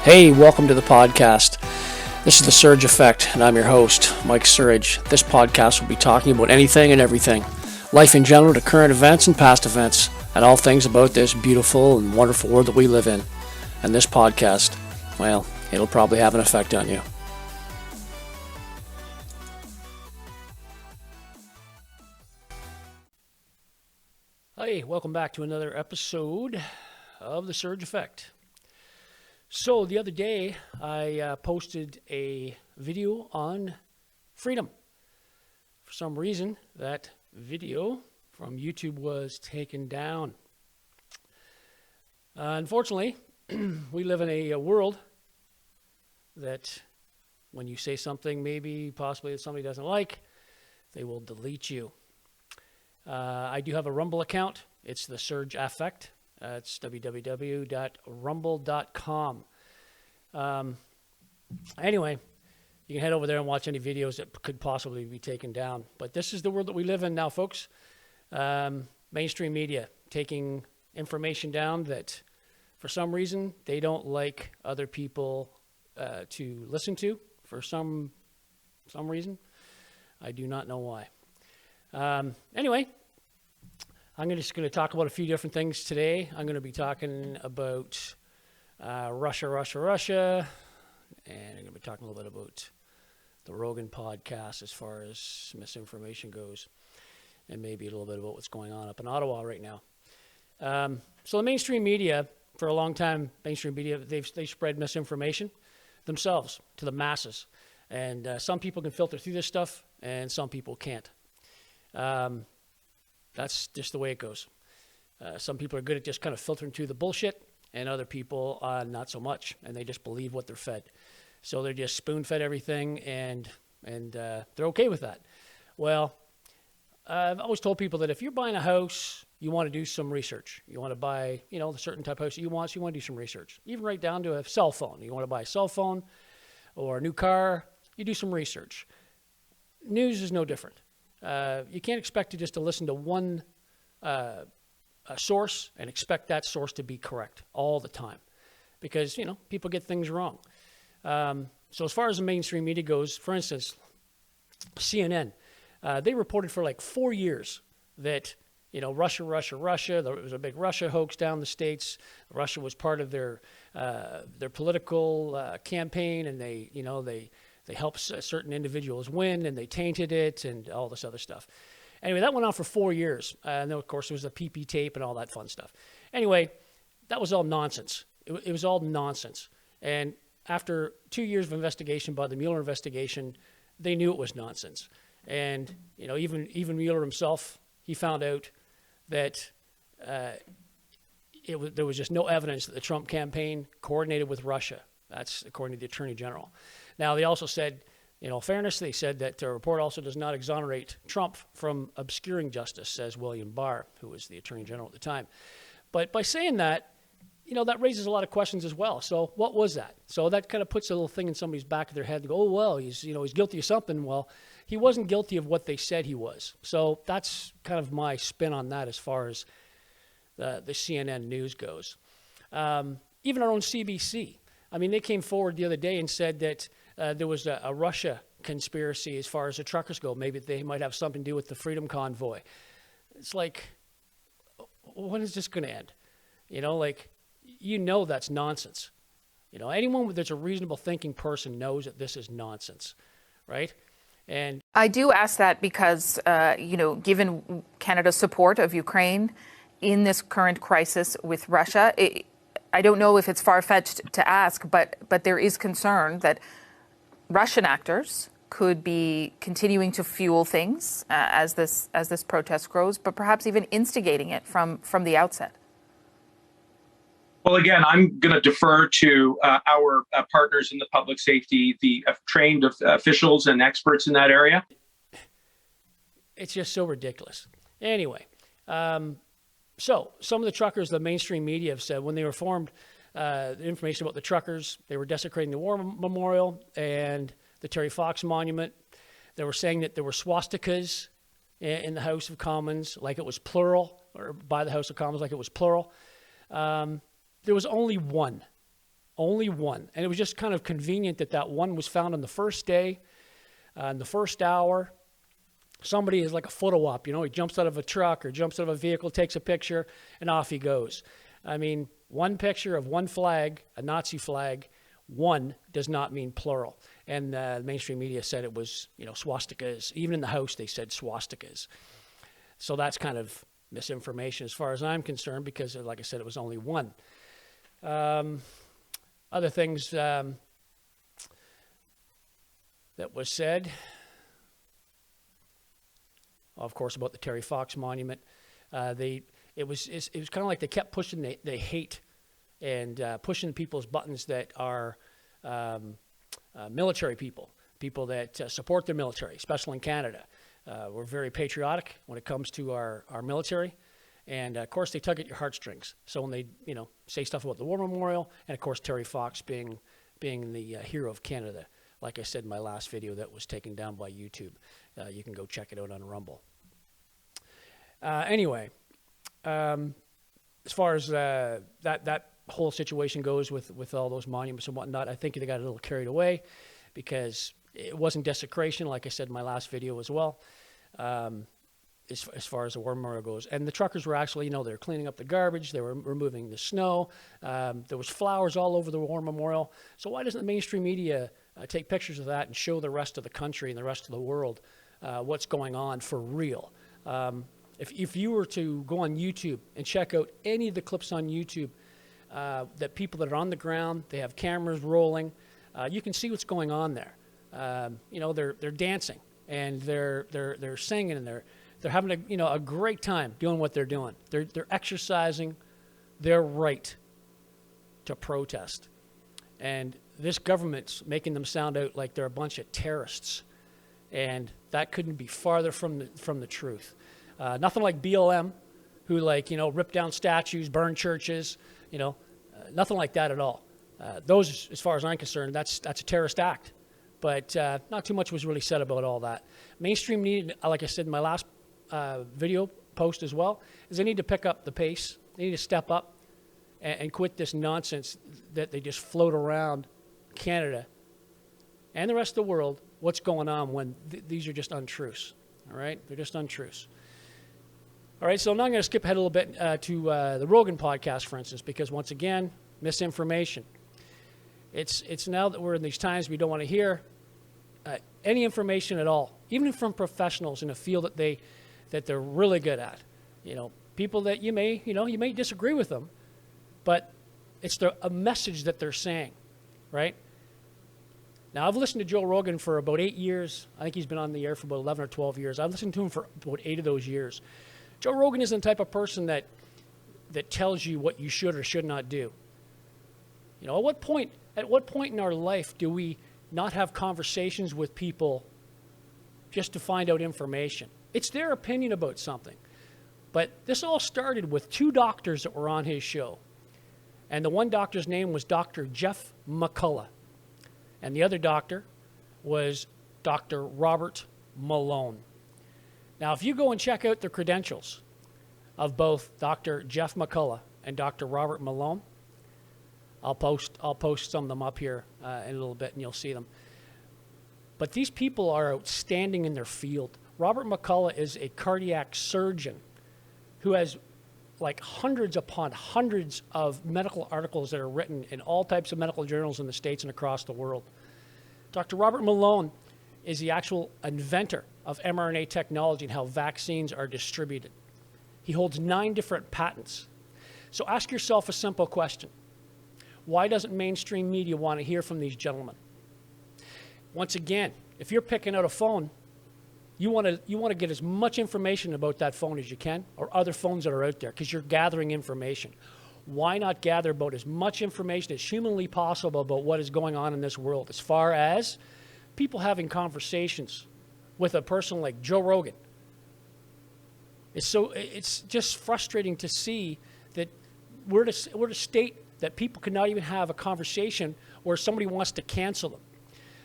Hey, welcome to the podcast. This is The Surge Effect, and I'm your host, Mike Surge. This podcast will be talking about anything and everything, life in general to current events and past events, and all things about this beautiful and wonderful world that we live in. And this podcast, well, it'll probably have an effect on you. Hey, welcome back to another episode of The Surge Effect. So the other day, I posted a video on freedom. For some reason, that video from YouTube was taken down. Unfortunately, we live in a world that when you say something maybe possibly that somebody doesn't like, they will delete you. I do have a Rumble account. It's The Surge Effect. It's www.rumble.com. Anyway, you can head over there and watch any videos that could possibly be taken down. But this is the world that we live in now, folks. Mainstream media taking information down that for some reason they don't like other people to listen to for some reason. I do not know why. Anyway, I'm just going to talk about a few different things today. I'm going to be talking about Russia, and I'm going to be talking a little bit about the Rogan podcast as far as misinformation goes, and maybe a little bit about what's going on up in Ottawa right now. So the mainstream media, for a long time, they spread misinformation themselves to the masses, and some people can filter through this stuff, and some people can't. That's just the way it goes. Some people are good at just kind of filtering through the bullshit, and other people not so much, and they just believe what they're fed. So they're just spoon-fed everything, and they're okay with that. Well, I've always told people that if you're buying a house, you want to do some research. You want to buy, the certain type of house that you want, so you want to do some research. Even right down to a cell phone. You want to buy a cell phone or a new car, you do some research. News is no different. You can't expect to listen to one a source and expect that source to be correct all the time, because people get things wrong. So as far as the mainstream media goes, for instance, CNN, they reported for like 4 years that Russia. There was a big Russia hoax down the states. Russia was part of their political campaign, and they helped certain individuals win, and they tainted it, and all this other stuff. Anyway, that went on for 4 years. And then, of course, there was the PP tape and all that fun stuff. Anyway, that was all nonsense. It was all nonsense. And after 2 years of investigation by the Mueller investigation, they knew it was nonsense. And, even Mueller himself, he found out that there was just no evidence that the Trump campaign coordinated with Russia. That's according to the Attorney General. Now, they also said, in all fairness, they said that the report also does not exonerate Trump from obscuring justice, says William Barr, who was the Attorney General at the time. But by saying that, that raises a lot of questions as well. So what was that? So that kind of puts a little thing in somebody's back of their head to go, oh, well, he's guilty of something. Well, he wasn't guilty of what they said he was. So that's kind of my spin on that as far as the CNN news goes. Even our own CBC. They came forward the other day and said that there was a Russia conspiracy as far as the truckers go. Maybe they might have something to do with the Freedom Convoy. It's like, when is this going to end? That's nonsense. Anyone that's a reasonable thinking person knows that this is nonsense, right? And I do ask that because, given Canada's support of Ukraine in this current crisis with Russia, I don't know if it's far-fetched to ask, but there is concern that Russian actors could be continuing to fuel things as this protest grows, but perhaps even instigating it from the outset. Well, again, I'm going to defer to our partners in the public safety, the trained officials and experts in that area. It's just so ridiculous. Anyway, so some of the truckers, the mainstream media have said when they were formed, the information about the truckers, they were desecrating the War Memorial and the Terry Fox Monument. They were saying that there were swastikas in the House of Commons, like it was plural, or by the House of Commons, like it was plural. There was only one only one. And it was just kind of convenient that that one was found on the first day, in the first hour. Somebody is like a photo op, he jumps out of a truck or jumps out of a vehicle, takes a picture, and off he goes. I mean, one picture of one flag, a Nazi flag, one does not mean plural. And the mainstream media said it was, swastikas. Even in the House, they said swastikas. So that's kind of misinformation as far as I'm concerned, because, like I said, it was only one. Other things that was said, of course, about the Terry Fox monument. It was kind of like they kept pushing the hate and pushing people's buttons that are military people that support their military, especially in Canada. We're very patriotic when it comes to our military. And, of course, they tug at your heartstrings. So when they, say stuff about the War Memorial, and, of course, Terry Fox being the hero of Canada, like I said in my last video that was taken down by YouTube. You can go check it out on Rumble. Anyway, as far as that whole situation goes with all those monuments and whatnot, I think they got a little carried away because it wasn't desecration, like I said in my last video as well, as far as the War Memorial goes. And the truckers were actually, they're cleaning up the garbage, they were removing the snow, there was flowers all over the War Memorial. So why doesn't the mainstream media take pictures of that and show the rest of the country and the rest of the world what's going on for real? If you were to go on YouTube and check out any of the clips on YouTube, that people that are on the ground, they have cameras rolling, you can see what's going on there. They're dancing and they're singing and they're having a great time doing what they're doing. They're exercising their right to protest, and this government's making them sound out like they're a bunch of terrorists, and that couldn't be farther from the truth. Nothing like BLM, who rip down statues, burn churches, nothing like that at all. Those, as far as I'm concerned, that's a terrorist act. But not too much was really said about all that. Mainstream needed, like I said in my last video post as well, is they need to pick up the pace. They need to step up and quit this nonsense that they just float around Canada and the rest of the world what's going on when these are just untruths. All right? They're just untruths. All right, so now I'm going to skip ahead a little bit to the Rogan podcast, for instance, because once again, misinformation. It's now that we're in these times we don't want to hear any information at all, even from professionals in a field that they're really good at. People that you may disagree with them, but it's a message that they're saying, right? Now, I've listened to Joe Rogan for about 8 years. I think he's been on the air for about 11 or 12 years. I've listened to him for about 8 of those years. Joe Rogan isn't the type of person that tells you what you should or should not do. At what point in our life do we not have conversations with people just to find out information? It's their opinion about something. But this all started with 2 doctors that were on his show. And the one doctor's name was Dr. Jeff McCullough. And the other doctor was Dr. Robert Malone. Now, if you go and check out the credentials of both Dr. Jeff McCullough and Dr. Robert Malone, I'll post some of them up here in a little bit, and you'll see them. But these people are outstanding in their field. Robert McCullough is a cardiac surgeon who has hundreds upon hundreds of medical articles that are written in all types of medical journals in the States and across the world. Dr. Robert Malone is the actual inventor of mRNA technology and how vaccines are distributed. He holds 9 different patents. So ask yourself a simple question. Why doesn't mainstream media want to hear from these gentlemen? Once again, if you're picking out a phone, you want to get as much information about that phone as you can, or other phones that are out there, because you're gathering information. Why not gather about as much information as humanly possible about what is going on in this world, as far as people having conversations with a person like Joe Rogan? It's just frustrating to see that we're at a state that people cannot even have a conversation where somebody wants to cancel them.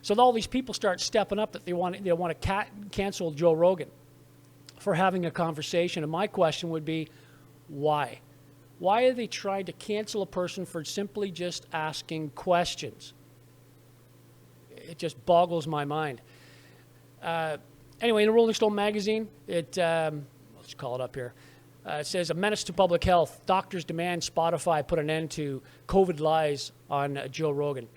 So all these people start stepping up that they want to cancel Joe Rogan for having a conversation. And my question would be, why? Why are they trying to cancel a person for simply just asking questions? It just boggles my mind. Anyway, in the Rolling Stone magazine, let's call it up here. It says, a menace to public health. Doctors demand Spotify put an end to COVID lies on Joe Rogan.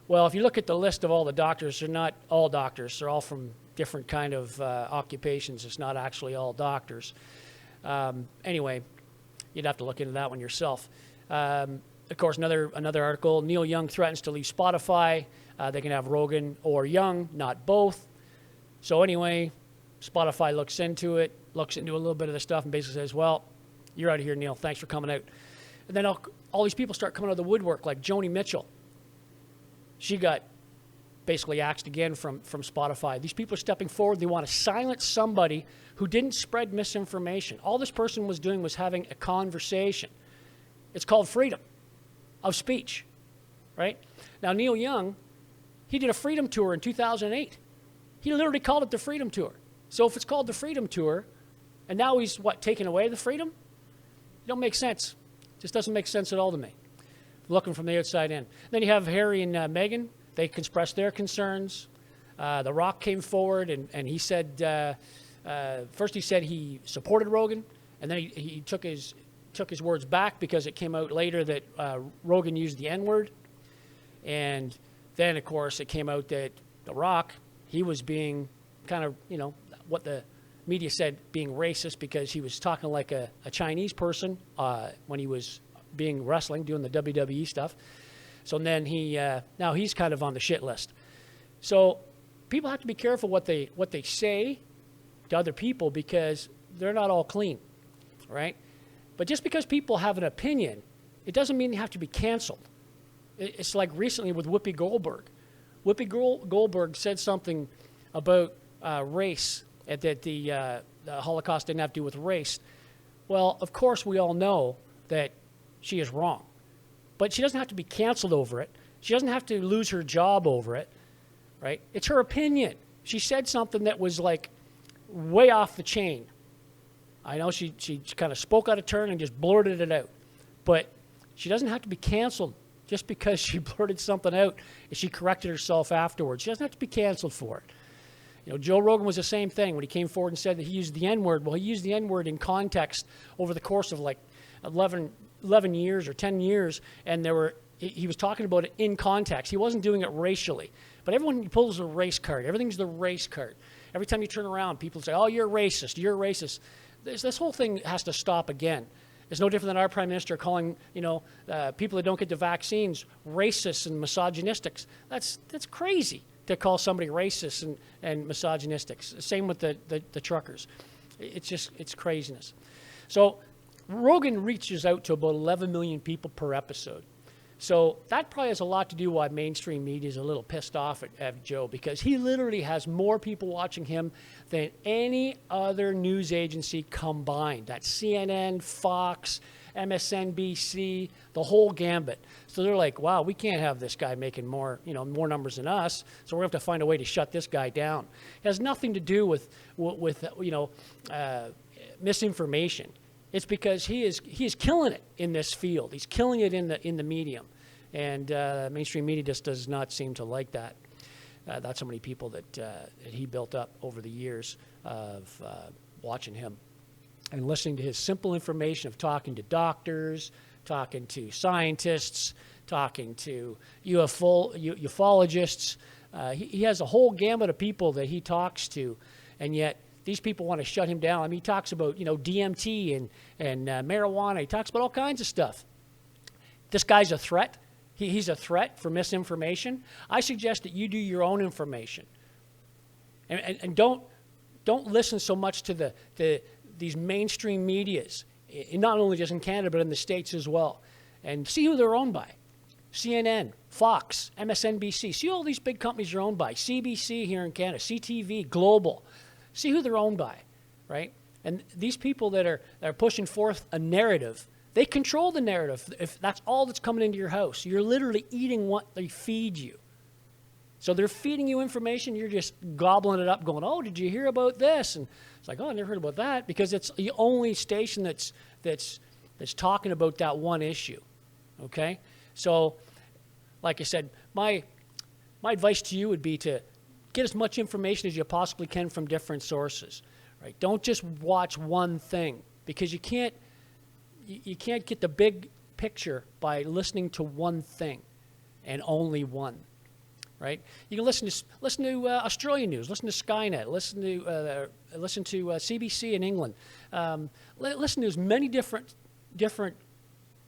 Well, if you look at the list of all the doctors, they're not all doctors. They're all from different kind of occupations. It's not actually all doctors. Anyway, you'd have to look into that one yourself. Of course, another article, Neil Young threatens to leave Spotify. They can have Rogan or Young, not both. So anyway, Spotify looks into a little bit of the stuff and basically says, well, you're out of here, Neil. Thanks for coming out. And then all these people start coming out of the woodwork, like Joni Mitchell. She got basically axed again from Spotify. These people are stepping forward. They want to silence somebody who didn't spread misinformation. All this person was doing was having a conversation. It's called freedom of speech, right? Now, Neil Young, he did a freedom tour in 2008. He literally called it the Freedom Tour. So if it's called the Freedom Tour, and now he's, taking away the freedom? It don't make sense. It just doesn't make sense at all to me. Looking from the outside in. Then you have Harry and Meghan. They expressed their concerns. The Rock came forward, and he said, first he said he supported Rogan, and then he took his words back because it came out later that Rogan used the N-word. And then, of course, it came out that The Rock, he was being kind of, what the media said, being racist because he was talking like a Chinese person when he was being wrestling, doing the WWE stuff. So then now he's kind of on the shit list. So people have to be careful what they say to other people because they're not all clean, right? But just because people have an opinion, it doesn't mean they have to be canceled. It's like recently with Whoopi Goldberg. Whoopi Goldberg said something about race, that the Holocaust didn't have to do with race. Well, of course, we all know that she is wrong. But she doesn't have to be canceled over it. She doesn't have to lose her job over it, right? It's her opinion. She said something that was like way off the chain. I know she kind of spoke out of turn and just blurted it out. But she doesn't have to be canceled just because she blurted something out and she corrected herself afterwards. She doesn't have to be canceled for it. Joe Rogan was the same thing when he came forward and said that he used the N-word. Well, he used the N-word in context over the course of like 11 years or 10 years, and he was talking about it in context. He wasn't doing it racially. But everyone pulls a race card. Everything's the race card. Every time you turn around, people say, oh, you're racist, you're racist. This whole thing has to stop again. It's no different than our prime minister calling, people that don't get the vaccines racist and misogynistic. That's crazy to call somebody racist and misogynistic. Same with the truckers. It's craziness. So Rogan reaches out to about 11 million people per episode. So that probably has a lot to do why mainstream media is a little pissed off at Joe, because he literally has more people watching him than any other news agency combined. That's CNN, Fox, MSNBC, the whole gambit. So they're like, wow, we can't have this guy making more numbers than us, so we're going to have to find a way to shut this guy down. It has nothing to do with misinformation. It's because he is killing it in this field. He's killing it in the medium, and mainstream media just does not seem to like that. That's how many people that he built up over the years of watching him and listening to his simple information of talking to doctors, talking to scientists, talking to ufologists. He has a whole gamut of people that he talks to, and yet these people want to shut him down. I mean, he talks about, DMT and marijuana. He talks about all kinds of stuff. This guy's a threat. He's a threat for misinformation. I suggest that you do your own information. And don't listen so much to these mainstream medias, not only just in Canada, but in the States as well. And see who they're owned by. CNN, Fox, MSNBC. See all these big companies are owned by. CBC here in Canada, CTV, Global. See who they're owned by, right? And these people that are pushing forth a narrative, they control the narrative. If that's all that's coming into your house, you're literally eating what they feed you. So they're feeding you information, you're just gobbling it up, going, oh, did you hear about this? And it's like, oh, I never heard about that, because it's the only station that's that's talking about that one issue. Okay? So, like I said, my advice to you would be to get as much information as you possibly can from different sources. Right? Don't just watch one thing, because you can't get the big picture by listening to one thing and only one. Right? You can listen to Australian news, listen to Skynet, listen to CBC in England, listen to as many different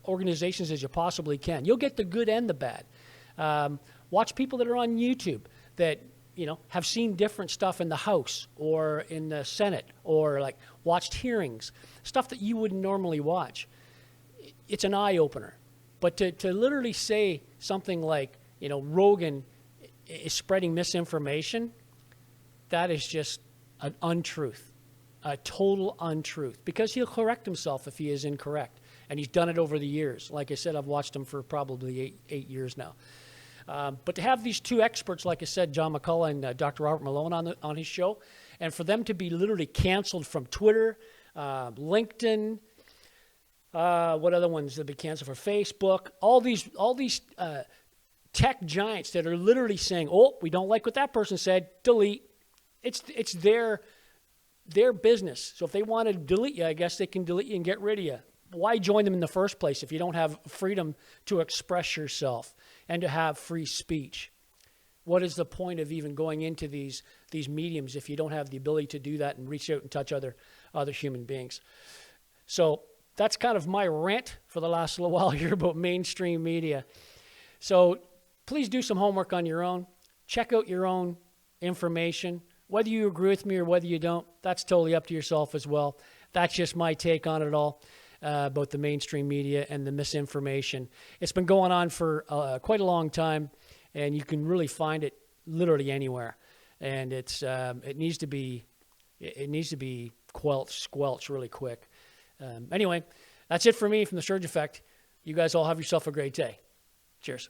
organizations as you possibly can. You'll get the good and the bad. Watch people that are on YouTube that have seen different stuff in the House or in the Senate, or like watched hearings, stuff that you wouldn't normally watch. It's an eye opener. But to literally say something like, Rogan is spreading misinformation, that is just an untruth, a total untruth, because he'll correct himself if he is incorrect. And he's done it over the years. Like I said, I've watched him for probably eight years now. But to have these two experts, like I said, John McCullough and Dr. Robert Malone on his show, and for them to be literally canceled from Twitter, LinkedIn, what other ones that be canceled for Facebook? All these tech giants that are literally saying, "Oh, we don't like what that person said, delete." It's their business. So if they want to delete you, I guess they can delete you and get rid of you. Why join them in the first place if you don't have freedom to express yourself and to have free speech? What is the point of even going into these mediums if you don't have the ability to do that and reach out and touch other human beings? So that's kind of my rant for the last little while here about mainstream media. So please do some homework on your own. Check out your own information. Whether you agree with me or whether you don't, that's totally up to yourself as well. That's just my take on it all. About the mainstream media and the misinformation. It's been going on for quite a long time, and you can really find it literally anywhere. And it needs to be squelched really quick. Anyway, that's it for me from the Surge Effect. You guys all have yourself a great day. Cheers.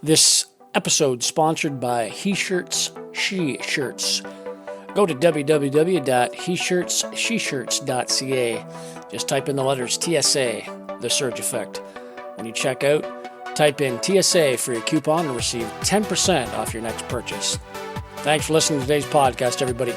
This episode sponsored by He Shirts, She Shirts. Go to www.heshirtssheshirts.ca. Just type in the letters TSA, The Surge Effect. When you check out, type in TSA for your coupon and receive 10% off your next purchase. Thanks for listening to today's podcast, everybody.